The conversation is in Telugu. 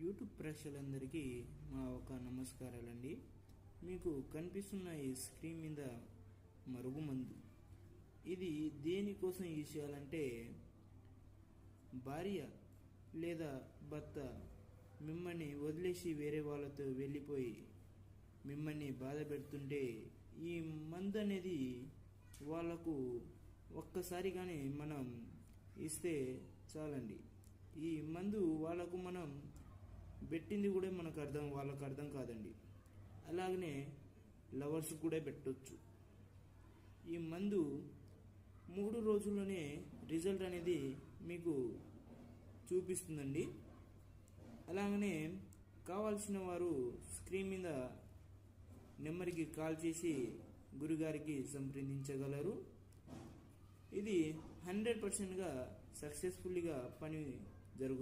యూట్యూబ్ ప్రేక్షకులందరికీ మా ఒక నమస్కారాలండి. మీకు కనిపిస్తున్న ఈ స్క్రీన్ మీద మరుగుమందు, ఇది దేనికోసం యూజ్ చేయాలంటే, భార్య లేదా భర్త మిమ్మల్ని వదిలేసి వేరే వాళ్ళతో వెళ్ళిపోయి మిమ్మల్ని బాధ పెడుతుంటే ఈ మందు అనేది వాళ్ళకు ఒక్కసారి కానీ మనం ఇస్తే చాలండి. ఈ మందు వాళ్ళకు మనం పెట్టింది కూడా వాళ్ళకు అర్థం కాదండి. అలాగనే లవర్స్ కూడా పెట్టొచ్చు. ఈ మందు 3 రోజుల్లోనే రిజల్ట్ అనేది మీకు చూపిస్తుందండి. అలాగనే కావాల్సిన వారు స్క్రీన్ మీద నెంబర్కి కాల్ చేసి గురుగారికి సంప్రదించగలరు. ఇది 100%గా సక్సెస్ఫుల్గా పని జరుగుతుంది.